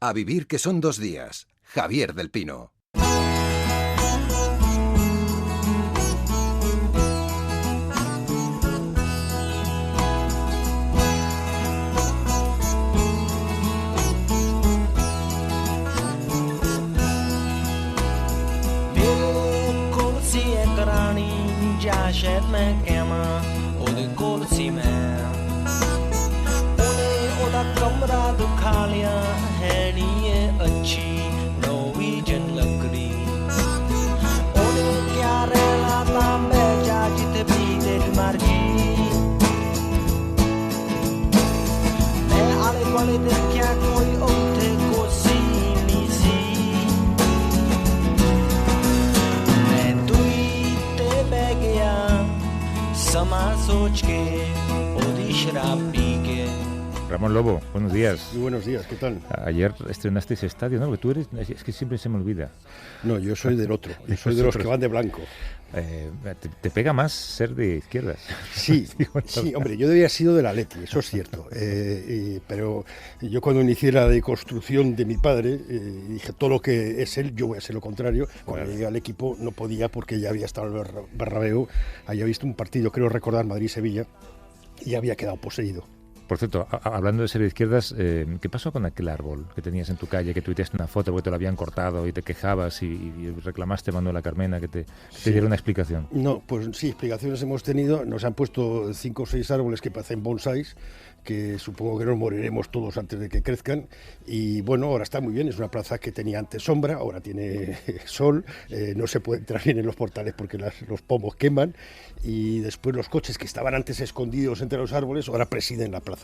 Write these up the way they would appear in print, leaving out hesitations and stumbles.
A vivir que son 2 días. Javier del Pino. शायद मैं कहमा ओदे कोल सी मैं ओने ओदा कमरा दुखा लिया है नी ये अच्छी नॉर्वेजियन लकड़ी ओने क्या रहना था मैं जा जिते भी तेरी मर्जी मैं आले वाले देखा कोई उठे को सी नी सी मैं तुई ते बह गया समा सोच के ओदी शराब पी के. Ramón Lobo, buenos días. Muy buenos días, ¿qué tal? Ayer estrenasteis estadio, ¿no? Porque tú eres, es que siempre se me olvida. No, yo soy del otro, yo soy de los que van de blanco. Te pega más ser de izquierdas. Sí, sí, hombre, yo había sido del Atleti, eso es cierto. Pero yo cuando inicié la deconstrucción de mi padre, dije, todo lo que es él, yo voy a hacer lo contrario. Cuando llegué al equipo no podía porque ya había estado en el Bernabéu, había visto un partido, creo recordar, Madrid-Sevilla, y había quedado poseído. Por cierto, hablando de ser de izquierdas, ¿qué pasó con aquel árbol que tenías en tu calle, que tuiteaste una foto porque te lo habían cortado y te quejabas y reclamaste a Manuela Carmena que te diera una explicación? No, pues sí, explicaciones hemos tenido. Nos han puesto 5 o 6 árboles que parecen bonsáis, que supongo que nos moriremos todos antes de que crezcan. Y bueno, ahora está muy bien, es una plaza que tenía antes sombra, ahora tiene sol, no se puede entrar bien en los portales porque los pomos queman, y después los coches que estaban antes escondidos entre los árboles ahora presiden la plaza.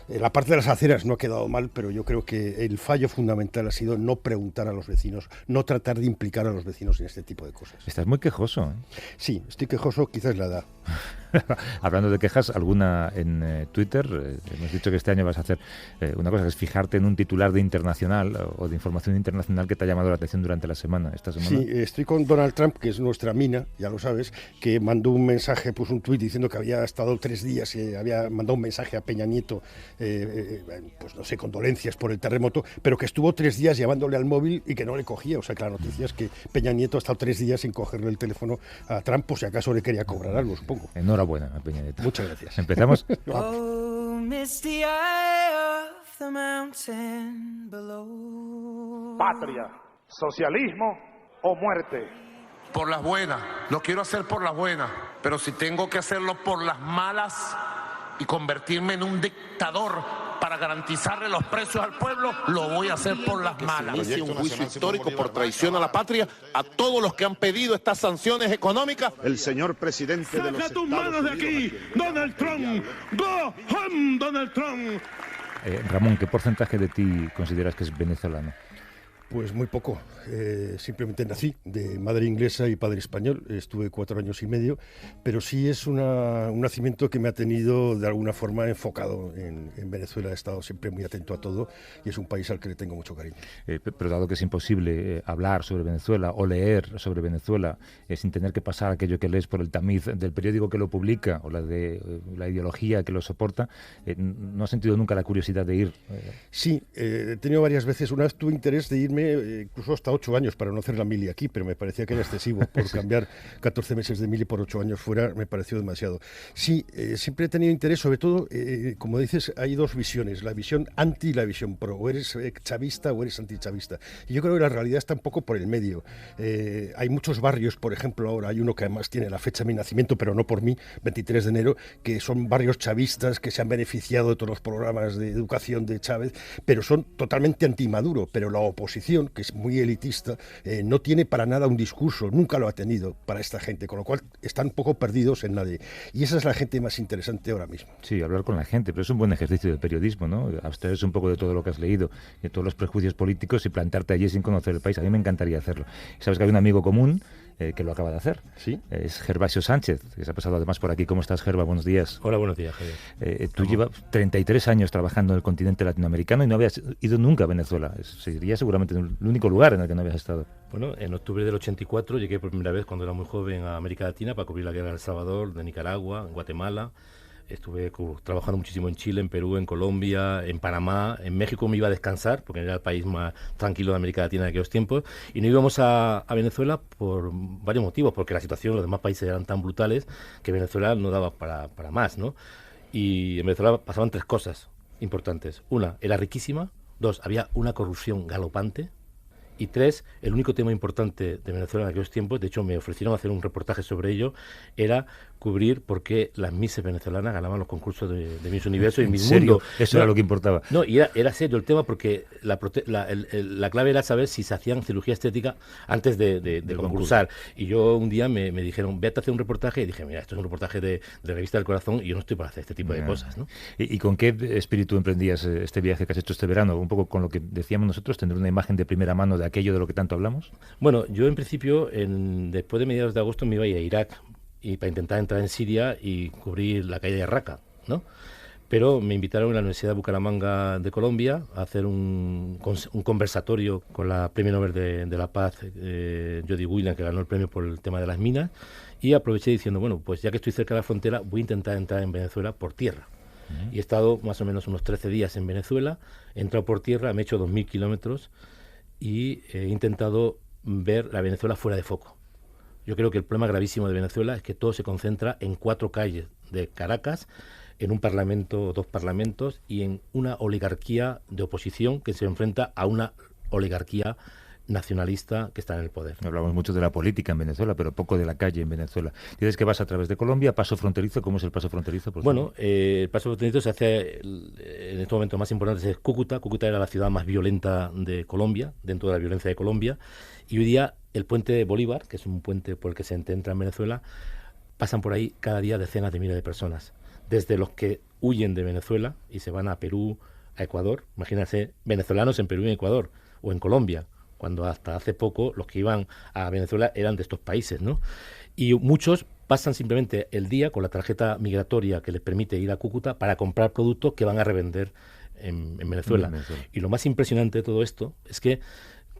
La parte de las aceras no ha quedado mal, pero yo creo que el fallo fundamental ha sido no preguntar a los vecinos, no tratar de implicar a los vecinos en este tipo de cosas. Estás muy quejoso, ¿eh? Sí, estoy quejoso, quizás la edad. Hablando de quejas, alguna en Twitter, hemos dicho que este año vas a hacer una cosa, que es fijarte en un titular de internacional o de información internacional que te ha llamado la atención durante la semana, esta semana. Sí, estoy con Donald Trump, que es nuestra mina, ya lo sabes, que mandó un mensaje, puso un tuit diciendo que había estado 3 días, había mandado un mensaje a Peña Nieto, pues no sé, condolencias por el terremoto, pero que estuvo 3 días llamándole al móvil y que no le cogía. O sea, que la noticia es que Peña Nieto ha estado 3 días sin cogerle el teléfono a Trump, por si acaso le quería cobrar algo, supongo. Enhorabuena a Peña Nieto. Muchas gracias. ¿Empezamos? Patria, socialismo o muerte. Por las buenas, lo quiero hacer por las buenas, pero si tengo que hacerlo por las malas y convertirme en un dictador para garantizarle los precios al pueblo, lo voy a hacer por las malas. Inicie un juicio histórico por traición a la patria a todos los que han pedido estas sanciones económicas. El señor presidente de los ¡Saca tus manos de aquí, Donald Trump! ¡Go home, Donald Trump! Ramón, ¿qué porcentaje de ti consideras que es venezolano? Pues muy poco. Simplemente nací de madre inglesa y padre español. Estuve 4 años y medio, pero sí es un nacimiento que me ha tenido de alguna forma enfocado en Venezuela. He estado siempre muy atento a todo y es un país al que le tengo mucho cariño. Pero dado que es imposible hablar sobre Venezuela o leer sobre Venezuela sin tener que pasar aquello que lees por el tamiz del periódico que lo publica o la ideología que lo soporta, ¿no has sentido nunca la curiosidad de ir? Sí, he tenido varias veces. Una vez tuve interés de irme incluso hasta 8 años para no hacer la mili aquí, pero me parecía que era excesivo. Por cambiar 14 meses de mili por 8 años fuera me pareció demasiado. Sí, siempre he tenido interés, sobre todo, como dices, hay 2 visiones, la visión anti y la visión pro. O eres chavista o eres antichavista. Y yo creo que la realidad está un poco por el medio. Hay muchos barrios, por ejemplo, ahora hay uno que además tiene la fecha de mi nacimiento, pero no por mí, 23 de enero, que son barrios chavistas que se han beneficiado de todos los programas de educación de Chávez, pero son totalmente anti-Maduro. Pero la oposición, que es muy elitista, no tiene para nada un discurso, nunca lo ha tenido para esta gente, con lo cual están un poco perdidos en nadie. Y esa es la gente más interesante ahora mismo. Sí, hablar con la gente, pero es un buen ejercicio de periodismo, ¿no? Abstraerse un poco de todo lo que has leído, de todos los prejuicios políticos y plantarte allí sin conocer el país. A mí me encantaría hacerlo. Sabes que hay un amigo común que lo acaba de hacer. ¿Sí? Es Gervasio Sánchez, que se ha pasado además por aquí. ¿Cómo estás, Gerva? Buenos días. Hola, buenos días, Javier. Tú llevas 33 años trabajando en el continente latinoamericano y no habías ido nunca a Venezuela. Sería seguramente el único lugar en el que no habías estado. Bueno, en octubre del 84 llegué por primera vez, cuando era muy joven, a América Latina para cubrir la guerra de El Salvador, de Nicaragua, Guatemala, Estuve trabajando muchísimo en Chile, en Perú, en Colombia, en Panamá. En México me iba a descansar, porque era el país más tranquilo de América Latina en aquellos tiempos. Y no íbamos a Venezuela por varios motivos, porque la situación en los demás países eran tan brutales que Venezuela no daba para más, ¿no? Y en Venezuela pasaban 3 cosas importantes. 1, era riquísima. 2, había una corrupción galopante. Y 3, el único tema importante de Venezuela en aquellos tiempos, de hecho me ofrecieron hacer un reportaje sobre ello, era cubrir por qué las Misses venezolanas ganaban los concursos de Miss Universo y Miss Mundo. Eso era lo que importaba. No, y era serio el tema, porque la clave era saber si se hacían cirugía estética antes de concursar. Y yo un día me dijeron, vete a hacer un reportaje, y dije, mira, esto es un reportaje de Revista del Corazón y yo no estoy para hacer este tipo de cosas, ¿no? ¿Y con qué espíritu emprendías este viaje que has hecho este verano? Un poco con lo que decíamos nosotros, tener una imagen de primera mano de aquello de lo que tanto hablamos. Bueno, yo en principio, después de mediados de agosto me iba a ir a Irak para intentar entrar en Siria y cubrir la caída de Raqqa, ¿no? Pero me invitaron a la Universidad de Bucaramanga de Colombia a hacer un conversatorio con la Premio Nobel de la Paz, Jody Williams, que ganó el premio por el tema de las minas, y aproveché diciendo, bueno, pues ya que estoy cerca de la frontera, voy a intentar entrar en Venezuela por tierra. Y he estado más o menos unos 13 días en Venezuela, he entrado por tierra, me he hecho 2.000 kilómetros y he intentado ver la Venezuela fuera de foco. Yo creo que el problema gravísimo de Venezuela es que todo se concentra en 4 calles de Caracas, en un parlamento o 2 parlamentos y en una oligarquía de oposición que se enfrenta a una oligarquía nacionalista que está en el poder. Hablamos mucho de la política en Venezuela, pero poco de la calle en Venezuela. Dices que vas a través de Colombia, paso fronterizo. ¿Cómo es el paso fronterizo? Bueno, el paso fronterizo se hace, en este momento más importante es Cúcuta. Cúcuta era la ciudad más violenta de Colombia, dentro de la violencia de Colombia, y hoy día el puente de Bolívar, que es un puente por el que se entra en Venezuela, pasan por ahí cada día decenas de miles de personas, desde los que huyen de Venezuela y se van a Perú, a Ecuador. Imagínense, venezolanos en Perú y en Ecuador, o en Colombia, cuando hasta hace poco los que iban a Venezuela eran de estos países, ¿no? Y muchos pasan simplemente el día con la tarjeta migratoria que les permite ir a Cúcuta para comprar productos que van a revender en Venezuela. Y lo más impresionante de todo esto es que,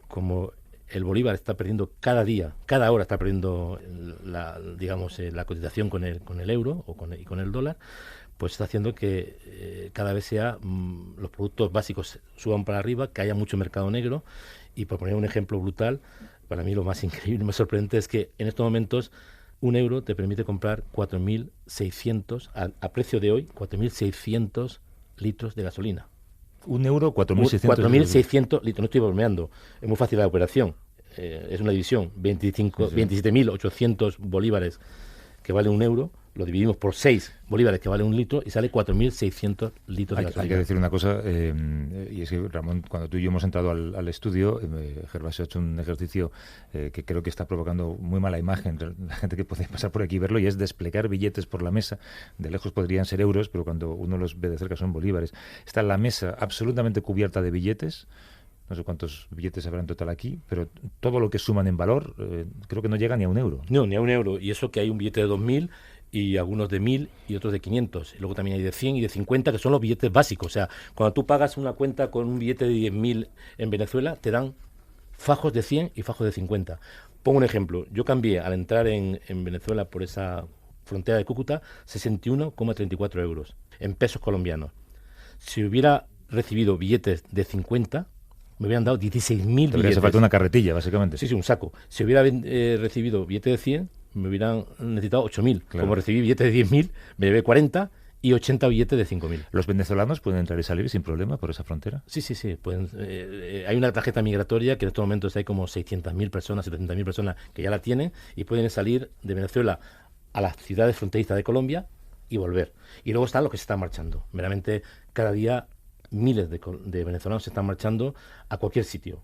como el Bolívar está perdiendo cada día, cada hora está perdiendo la cotización con el euro y con el dólar, pues está haciendo que cada vez los productos básicos suban para arriba, que haya mucho mercado negro. Y por poner un ejemplo brutal, para mí lo más increíble y más sorprendente es que en estos momentos 1 euro te permite comprar 4.600, a precio de hoy, 4.600 litros de gasolina. 1 euro, 4.600 litros, no estoy bromeando, es muy fácil la operación, es una división, 27.800 bolívares que vale 1 euro, lo dividimos por 6 bolívares que vale 1 litro y sale 4.600 litros de gasolina. Hay que decir una cosa, y es que, Ramón, cuando tú y yo hemos entrado al estudio, Gervasio ha hecho un ejercicio que creo que está provocando muy mala imagen la gente que puede pasar por aquí y verlo, y es desplegar billetes por la mesa. De lejos podrían ser euros, pero cuando uno los ve de cerca son bolívares. Está la mesa absolutamente cubierta de billetes. No sé cuántos billetes habrá en total aquí, pero todo lo que suman en valor creo que no llega ni a 1 euro. No, ni a 1 euro. Y eso que hay un billete de 2.000 y algunos de 1.000 y otros de 500. Y luego también hay de 100 y de 50, que son los billetes básicos. O sea, cuando tú pagas una cuenta con un billete de 10.000 en Venezuela, te dan fajos de 100 y fajos de 50. Pongo un ejemplo. Yo cambié, al entrar en Venezuela por esa frontera de Cúcuta, 61,34 euros en pesos colombianos. Si hubiera recibido billetes de 50, me hubieran dado 16.000 billetes. Hace falta una carretilla, básicamente. Sí, un saco. Si hubiera recibido billetes de 100, me hubieran necesitado 8.000. Claro. Como recibí billetes de 10.000, me llevé 40 y 80 billetes de 5.000. ¿Los venezolanos pueden entrar y salir sin problema por esa frontera? Sí. Hay una tarjeta migratoria que en estos momentos hay como 600.000 personas, 700.000 personas que ya la tienen y pueden salir de Venezuela a las ciudades fronterizas de Colombia y volver. Y luego están los que se están marchando. Meramente cada día miles de venezolanos se están marchando a cualquier sitio.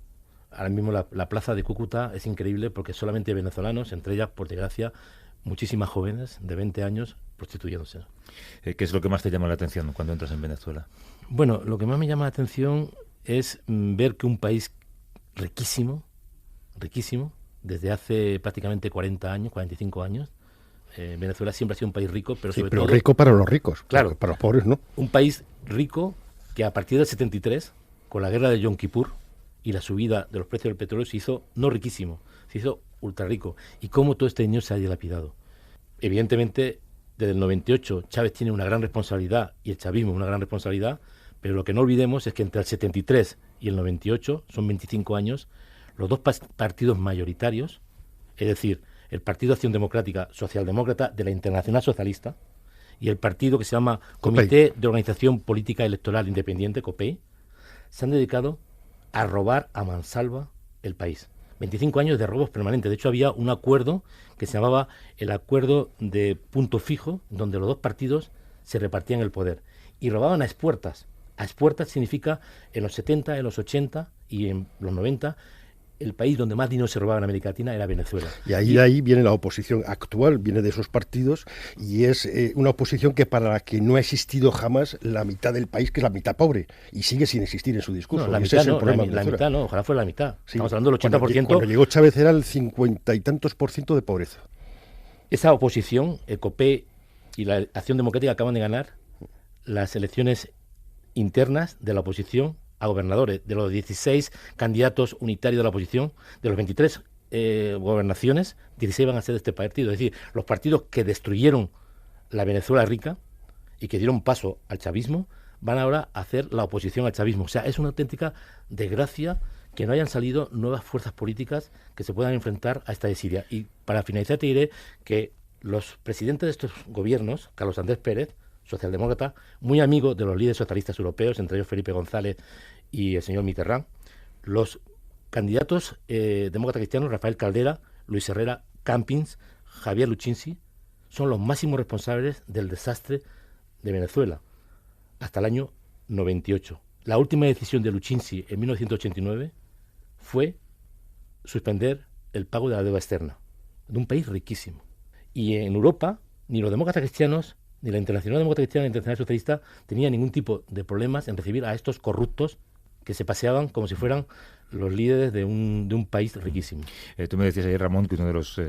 Ahora mismo la plaza de Cúcuta es increíble porque solamente venezolanos, entre ellas, por desgracia, muchísimas jóvenes de 20 años prostituyéndose. ¿Qué es lo que más te llama la atención cuando entras en Venezuela? Bueno, lo que más me llama la atención es ver que un país riquísimo, desde hace prácticamente 40 años, 45 años, Venezuela siempre ha sido un país rico, pero sobre todo... rico para los ricos, claro, para los pobres no. Un país rico que a partir del 73, con la guerra de Yom Kippur y la subida de los precios del petróleo, se hizo no riquísimo, se hizo ultra rico. Y cómo todo este dinero se ha dilapidado. Evidentemente, desde el 98 Chávez tiene una gran responsabilidad y el chavismo una gran responsabilidad, pero lo que no olvidemos es que entre el 73 y el 98, son 25 años, los dos partidos mayoritarios, es decir, el Partido Acción Democrática Socialdemócrata de la Internacional Socialista y el partido que se llama Comité de Organización Política Electoral Independiente, COPEI, se han dedicado a robar a mansalva el país. 25 años de robos permanentes. De hecho, había un acuerdo que se llamaba el Acuerdo de Punto Fijo, donde los dos partidos se repartían el poder. Y robaban a expuertas. A expuertas significa en los 70, en los 80 y en los 90, el país donde más dinero se robaba en América Latina era Venezuela. Y ahí viene la oposición actual, viene de esos partidos, y es una oposición que para la que no ha existido jamás la mitad del país, que es la mitad pobre, y sigue sin existir en su discurso. No, la mitad mitad, no, la mitad no, ojalá fuera la mitad. Sí, estamos hablando del 80%. Cuando llegó Chávez era el 50 y tantos % de pobreza. Esa oposición, el COPEI y la Acción Democrática acaban de ganar las elecciones internas de la oposición a gobernadores. De los 16 candidatos unitarios de la oposición, de los 23 gobernaciones, 16 van a ser de este partido. Es decir, los partidos que destruyeron la Venezuela rica y que dieron paso al chavismo, van ahora a hacer la oposición al chavismo. O sea, es una auténtica desgracia que no hayan salido nuevas fuerzas políticas que se puedan enfrentar a esta desidia. Y para finalizar te diré que los presidentes de estos gobiernos, Carlos Andrés Pérez, socialdemócrata, muy amigo de los líderes socialistas europeos, entre ellos Felipe González y el señor Mitterrand, los candidatos demócratas cristianos, Rafael Caldera, Luis Herrera Campins, Javier Luchínsky, son los máximos responsables del desastre de Venezuela hasta el año 98. La última decisión de Luchínsky en 1989 fue suspender el pago de la deuda externa de un país riquísimo. Y en Europa, ni los demócratas cristianos, ni la Internacional Demócrata Cristiana ni la Internacional Socialista tenían ningún tipo de problemas en recibir a estos corruptos que se paseaban como si fueran los líderes de un país riquísimo. Tú me decías ayer, Ramón, que uno de los,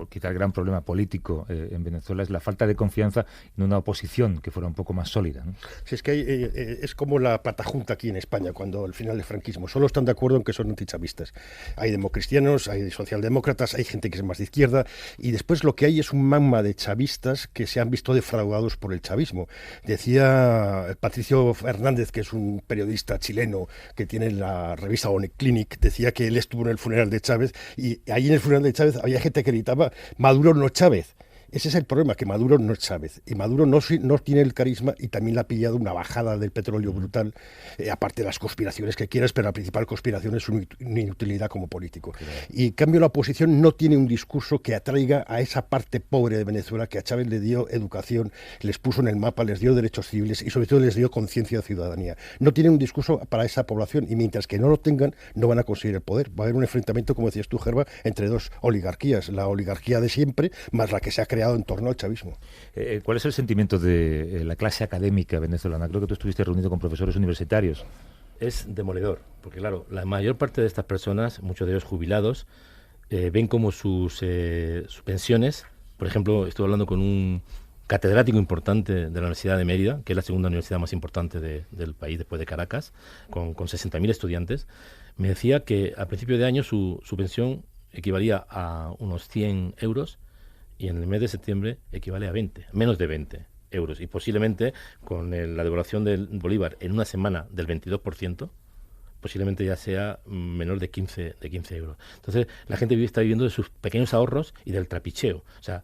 quizá el gran problema político en Venezuela es la falta de confianza en una oposición que fuera un poco más sólida, ¿no? Sí, es que es como la patajunta aquí en España, cuando al final del franquismo. Solo están de acuerdo en que son antichavistas. Hay democristianos, hay socialdemócratas, hay gente que es más de izquierda, y después lo que hay es un magma de chavistas que se han visto defraudados por el chavismo. Decía Patricio Fernández, que es un periodista chileno que tiene la revista Clinic, decía que él estuvo en el funeral de Chávez y ahí en el funeral de Chávez había gente que gritaba Maduro no Chávez. Ese es el problema, que Maduro no es Chávez. Y Maduro no tiene el carisma y también le ha pillado una bajada del petróleo brutal, aparte de las conspiraciones que quieras, pero la principal conspiración es su inutilidad como político. Claro. Y en cambio la oposición no tiene un discurso que atraiga a esa parte pobre de Venezuela que a Chávez le dio educación, les puso en el mapa, les dio derechos civiles y sobre todo les dio conciencia de ciudadanía. No tienen un discurso para esa población y mientras que no lo tengan, no van a conseguir el poder. Va a haber un enfrentamiento, como decías tú, Gerba, entre dos oligarquías. La oligarquía de siempre, más la que se ha creado en torno al chavismo. ¿Cuál es el sentimiento de la clase académica venezolana? Creo que tú estuviste reunido con profesores universitarios. Es demoledor, porque claro, la mayor parte de estas personas, muchos de ellos jubilados, ven como sus pensiones, por ejemplo, estuve hablando con un catedrático importante de la Universidad de Mérida, que es la segunda universidad más importante del país después de Caracas, con 60.000 estudiantes, me decía que a principio de año su pensión equivalía a unos 100 euros, y en el mes de septiembre equivale a menos de 20 euros. Y posiblemente con la devaluación del Bolívar en una semana del 22%, posiblemente ya sea menor de 15 euros. Entonces, la gente está viviendo de sus pequeños ahorros y del trapicheo. O sea,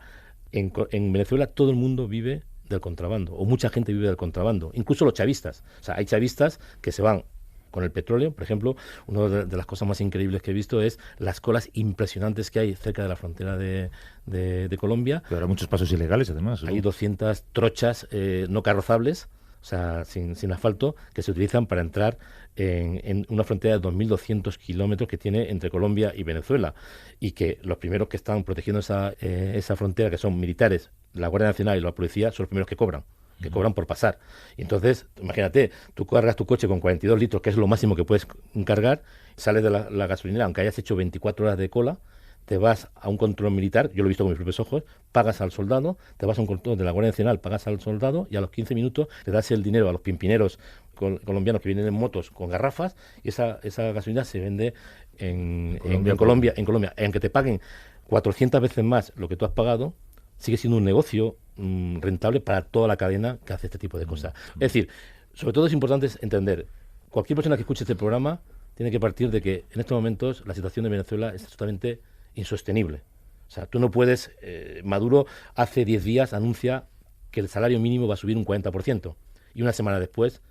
en Venezuela todo el mundo vive del contrabando, o mucha gente vive del contrabando, incluso los chavistas. O sea, hay chavistas que se van con el petróleo. Por ejemplo, una de las cosas más increíbles que he visto es las colas impresionantes que hay cerca de la frontera de Colombia. Pero habrá muchos pasos ilegales, además, ¿no? Hay 200 trochas no carrozables, o sea, sin asfalto, que se utilizan para entrar en una frontera de 2.200 kilómetros que tiene entre Colombia y Venezuela, y que los primeros que están protegiendo esa frontera, que son militares, la Guardia Nacional y la policía, son los primeros que cobran por pasar. Y entonces, imagínate, tú cargas tu coche con 42 litros, que es lo máximo que puedes cargar, sales de la gasolinera, aunque hayas hecho 24 horas de cola, te vas a un control militar, yo lo he visto con mis propios ojos, pagas al soldado, te vas a un control de la Guardia Nacional, pagas al soldado y a los 15 minutos le das el dinero a los pimpineros colombianos que vienen en motos con garrafas y esa gasolina se vende en Colombia. Aunque te paguen 400 veces más lo que tú has pagado, sigue siendo un negocio rentable para toda la cadena que hace este tipo de cosas. Es decir, sobre todo es importante entender, cualquier persona que escuche este programa tiene que partir de que en estos momentos la situación de Venezuela es totalmente insostenible. O sea, tú no puedes... Maduro hace 10 días anuncia que el salario mínimo va a subir un 40%, y una semana después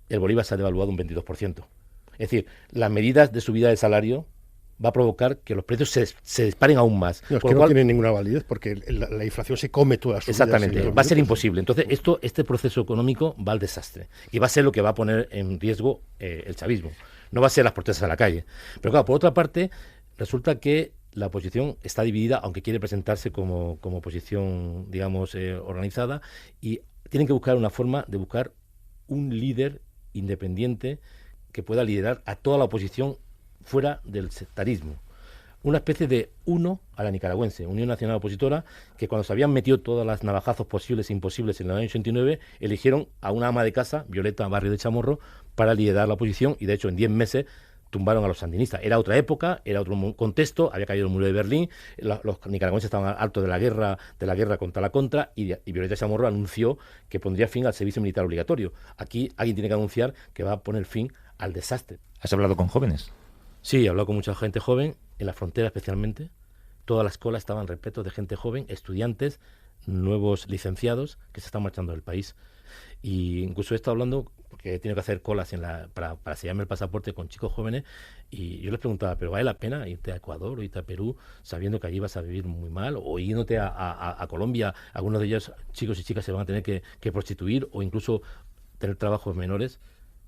el bolívar se ha devaluado un 22%. Es decir, las medidas de subida del salario va a provocar que los precios se disparen aún más. No, es que no tiene ninguna validez porque la inflación se come todas las subidas. Exactamente, va a ser imposible. Entonces, este proceso económico va al desastre y va a ser lo que va a poner en riesgo el chavismo. No va a ser las protestas a la calle. Pero claro, por otra parte, resulta que la oposición está dividida, aunque quiere presentarse como oposición, digamos, organizada, y tienen que buscar una forma de buscar un líder independiente que pueda liderar a toda la oposición fuera del sectarismo. Una especie de uno a la nicaragüense, Unión Nacional Opositora, que cuando se habían metido todas las navajazos posibles e imposibles en el año 89, eligieron a una ama de casa, Violeta Barrio de Chamorro, para liderar la oposición, y de hecho en 10 meses tumbaron a los sandinistas. Era otra época, era otro contexto, había caído el muro de Berlín, los nicaragüenses estaban hartos de la guerra contra la contra, y Violeta Chamorro anunció que pondría fin al servicio militar obligatorio. Aquí alguien tiene que anunciar que va a poner fin al desastre. ¿Has hablado con jóvenes? Sí, he hablado con mucha gente joven, en la frontera especialmente. Todas las colas estaban repletas de gente joven, estudiantes, nuevos licenciados que se están marchando del país. Y incluso he estado hablando, porque he tenido que hacer colas para sellarme el pasaporte con chicos jóvenes, y yo les preguntaba, ¿pero vale la pena irte a Ecuador o irte a Perú sabiendo que allí vas a vivir muy mal? O yéndote a Colombia, algunos de ellos, chicos y chicas, se van a tener que prostituir o incluso tener trabajos menores.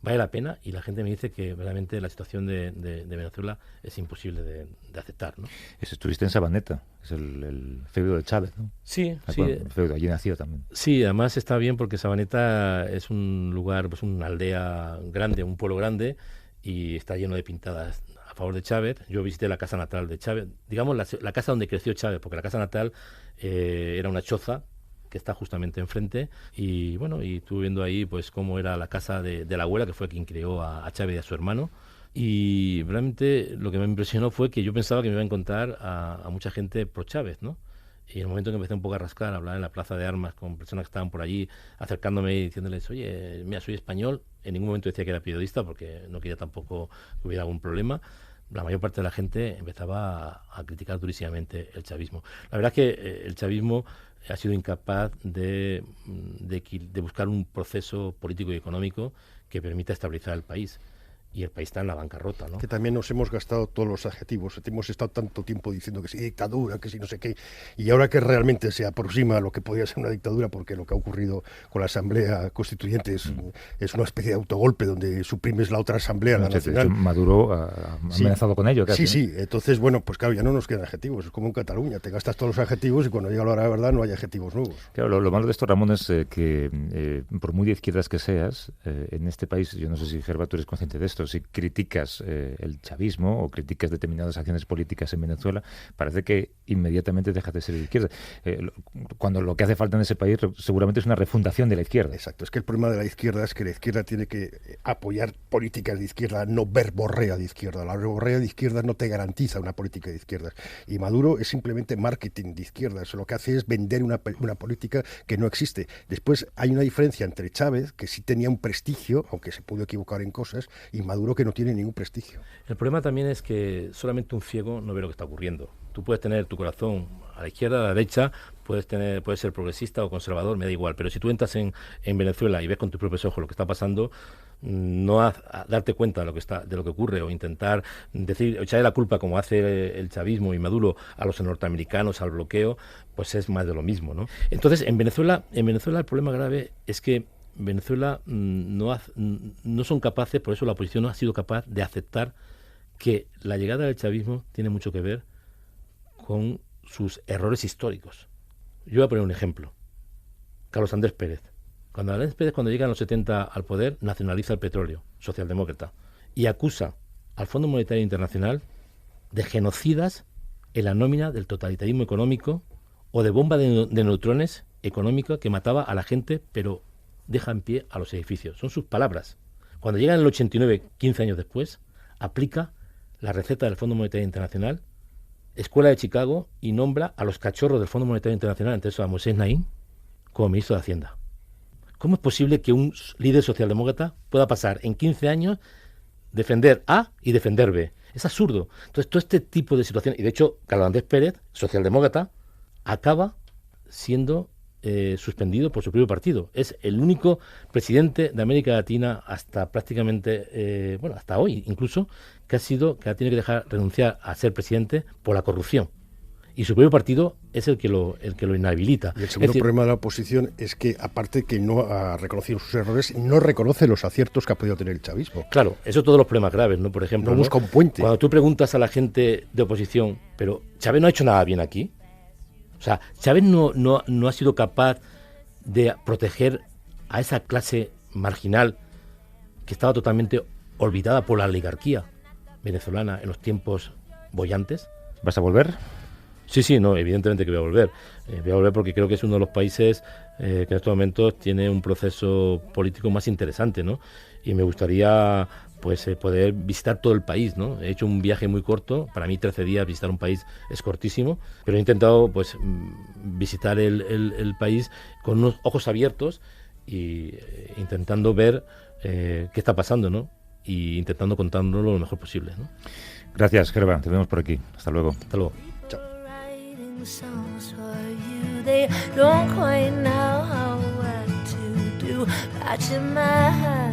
¿Vale la pena? Y la gente me dice que realmente la situación de Venezuela es imposible de aceptar, ¿no? Estuviste en Sabaneta, es el feudo de Chávez, ¿no? Sí, sí. El feudo, allí nació también. Sí, además está bien porque Sabaneta es un lugar, pues una aldea grande, un pueblo grande, y está lleno de pintadas a favor de Chávez. Yo visité la casa natal de Chávez, digamos la casa donde creció Chávez, porque la casa natal era una choza que está justamente enfrente, y bueno, y estuve viendo ahí pues cómo era la casa de la abuela, que fue quien creó a Chávez y a su hermano, y realmente lo que me impresionó fue que yo pensaba que me iba a encontrar a mucha gente pro Chávez, ¿no? Y en el momento que empecé un poco a rascar, a hablar en la plaza de armas con personas que estaban por allí, acercándome y diciéndoles, oye, mira, soy español, en ningún momento decía que era periodista porque no quería tampoco que hubiera algún problema. La mayor parte de la gente empezaba a criticar durísimamente el chavismo. La verdad es que el chavismo ha sido incapaz de buscar un proceso político y económico que permita estabilizar el país. Y el país está en la bancarrota, ¿no? Que también nos hemos gastado todos los adjetivos. Hemos estado tanto tiempo diciendo que sí, dictadura, que sí, no sé qué. Y ahora que realmente se aproxima a lo que podría ser una dictadura, porque lo que ha ocurrido con la Asamblea Constituyente es una especie de autogolpe donde suprimes la otra Asamblea, la nacional. Maduro ha amenazado con ello. Casi. Sí. Entonces, bueno, pues claro, ya no nos quedan adjetivos. Es como en Cataluña. Te gastas todos los adjetivos y cuando llega la hora de la verdad no hay adjetivos nuevos. Claro, lo malo de esto, Ramón, es que por muy de izquierdas que seas, en este país, yo no sé si, Gerba, tú eres consciente de esto, si criticas el chavismo o criticas determinadas acciones políticas en Venezuela, parece que inmediatamente dejas de ser de izquierda. Cuando lo que hace falta en ese país seguramente es una refundación de la izquierda. Exacto, es que el problema de la izquierda es que la izquierda tiene que apoyar políticas de izquierda, no verborrea de izquierda. La verborrea de izquierda no te garantiza una política de izquierdas. Y Maduro es simplemente marketing de izquierdas. Lo que hace es vender una política que no existe. Después hay una diferencia entre Chávez, que sí tenía un prestigio, aunque se pudo equivocar en cosas, y Maduro, que no tiene ningún prestigio. El problema también es que solamente un ciego no ve lo que está ocurriendo. Tú puedes tener tu corazón a la izquierda, a la derecha, puedes ser progresista o conservador, me da igual, pero si tú entras en Venezuela y ves con tus propios ojos lo que está pasando, no a darte cuenta de lo que ocurre o intentar echarle la culpa, como hace el chavismo y Maduro, a los norteamericanos, al bloqueo, pues es más de lo mismo, ¿no? Entonces, en Venezuela el problema grave es que Venezuela no son capaces, por eso la oposición no ha sido capaz de aceptar que la llegada del chavismo tiene mucho que ver con sus errores históricos. Yo voy a poner un ejemplo. Carlos Andrés Pérez. Cuando llega en los 70 al poder, nacionaliza el petróleo, socialdemócrata, y acusa al Fondo Monetario Internacional de genocidas en la nómina del totalitarismo económico o de bomba de neutrones económica que mataba a la gente, pero deja en pie a los edificios. Son sus palabras. Cuando llega en el 89, 15 años después, aplica la receta del Fondo Monetario Internacional Escuela de Chicago y nombra a los cachorros del Fondo Monetario Internacional, entre esos a Moisés Naim, como ministro de Hacienda. ¿Cómo es posible que un líder socialdemócrata pueda pasar en 15 años defender A y defender B? Es absurdo. Entonces, todo este tipo de situaciones, y de hecho, Carlos Andrés Pérez, socialdemócrata, acaba siendo suspendido por su propio partido. Es el único presidente de América Latina hasta prácticamente, hasta hoy incluso, que ha tenido que dejar renunciar a ser presidente por la corrupción. Y su propio partido es el que lo inhabilita. Y el segundo problema de la oposición es que, aparte que no ha reconocido sus errores, no reconoce los aciertos que ha podido tener el chavismo. Claro, eso todos los problemas graves, ¿no? Por ejemplo, no busca un puente. Cuando tú preguntas a la gente de oposición, pero Chávez no ha hecho nada bien aquí. O sea, Chávez no ha sido capaz de proteger a esa clase marginal que estaba totalmente olvidada por la oligarquía venezolana en los tiempos bollantes. ¿Vas a volver? Sí, no, evidentemente que voy a volver. Voy a volver porque creo que es uno de los países que en estos momentos tiene un proceso político más interesante, ¿no? Y me gustaría poder visitar todo el país, ¿no? He hecho un viaje muy corto, para mí 13 días visitar un país es cortísimo, pero he intentado visitar el país con unos ojos abiertos y intentando ver qué está pasando, ¿no? Y intentando contándolo lo mejor posible, ¿no? Gracias, Gerba, te vemos por aquí. Hasta luego. Hasta luego. Chao. They don't quite know what to do. Watching my